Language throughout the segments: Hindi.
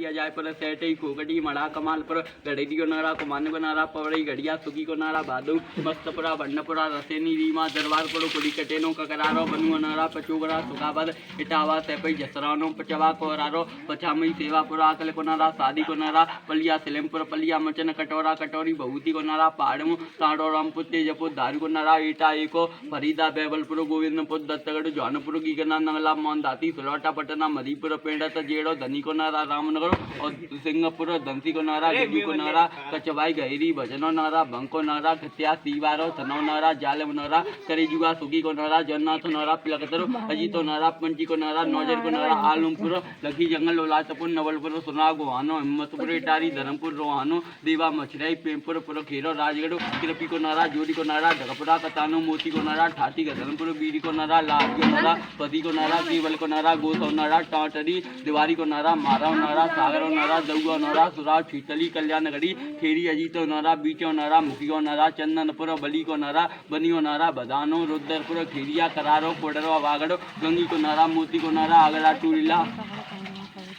दिया जाए पर सेठ खोगड़ी मड़ा कमाल पर गड़ेडी को नारा कुमान को नारा पवड़ी घड़िया सुगी को नारा भादू मस्तपुरा भन्नपुरा रसेनी रीमा दरबार पड़ो कुड़ी कटेनो ककरारो बनुओ नारा पचोगरा सुखाबाद इटावा सेपई जसरानो पचवा कोरारो पचामई सेवापुरा अकल को नारा शादी को नारा पलिया सिलेमपुर पलिया मचन कटोरा कटोरी बहुती को नारा पहाड़मु ताड़ो रामपुर तेजपुर धारू को नारा ईटा एको फरीदा बेबलपुर गोविंदपुर दत्तगढ़ जौनपुर गीगना नंगला मोहनदाती सुलौटा पटना मधीपुर पेंडत जेड़ो धनी को नारा रामनगर और सिंगापुर धनसी को नारा गड्डी को नारा कचवाई गहरी भजनो नारा बंको नारा खत्या सीवारो थनो नारा जालम नारा करेजुआ सुगी को नारा जन्नाथ नारा पिलकतर अजीतो नारा पंची को नारा नौजर को नारा आलमपुर लखी जंगल उलासपुर नवलपुर सुना गोहानो हिम्मतपुर इटारी धर्मपुर रोहानो देवा मछराई पेमपुर पुर खेरो राजगढ़ किरपी को नारा जोड़ी को नारा ढकपड़ा कतानो मोती को नारा ठाटी गधनपुर बीरी को नारा लाभ को नारा पति को नारा केवल को नारा गोसौ नारा टाटरी दीवारी को नारा माराव नारा सागर नारा दौगो नारा सुराव छीतली कल्याणगढ़ी खेरी अजीतो नारा बीचो नारा मुखियो नारा चंदनपुर बली को नारा बनियो नारा बदानो रुद्रपुर खेरिया करारो कोडरो वागड़ो गंगी को नारा मोती को नारा आगरा टूरिला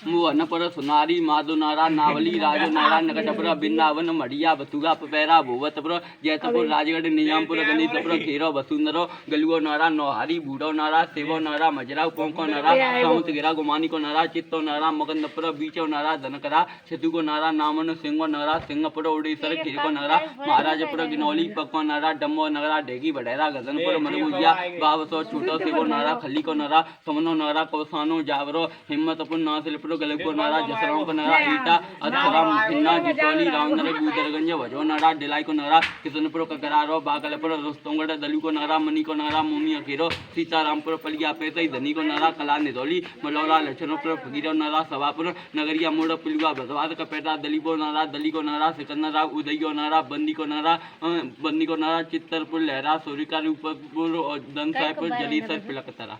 मुहनपुर सुनारी माधो नारा नावली राजो नारा नकटपुर बिंदावन मढ़िया बथुगा पपैरा भूवतपुर जैतपुर राजगढ़ निजामपुर गणेशपुर खेरो वसुंधरो गलुओ नारा नौहारी बूढ़ो नारा सेवो नारा मजरा पोंको नारा साउथ गिरा गुमानी को नारा चित्तो नारा मगंदपुर बीचो नारा धनकरा छतु को नारा नामन सिंगो नारा सिंगपुर उड़ीसर खेको नारा महाराजपुर गिनौली पक्को नारा डम्बो नारा ढेगी बडेरा गजनपुर मनगुजिया बावसो छोटो सेवो नारा खली को नारा समनो नारा कौसानो जावरो हिम्मतपुर नासिलपुर गलको नारा जसराओं को नारा ईटा अधरा मुखिन्ना जितौली रामनगर गुदरगंज वजो नारा डिलाई को नारा किशनपुर ककरारो बागलपुर रुस्तोंगढ़ दलू को नारा मनी को नारा मोमी अखेरो सीतारामपुर पलिया पेतई धनी को नारा कला निदौली मलौरा लक्षणपुर फकीरो नारा सवापुर नगरिया मोड़ पिलुआ भदवाद कपेटा दलीबो नारा दली को नारा सिकंदरा उदयो नारा बंदी को नारा चित्तरपुर लहरा सोरिका रूपपुर और दनसायपुर जलीसर पिलकतरा।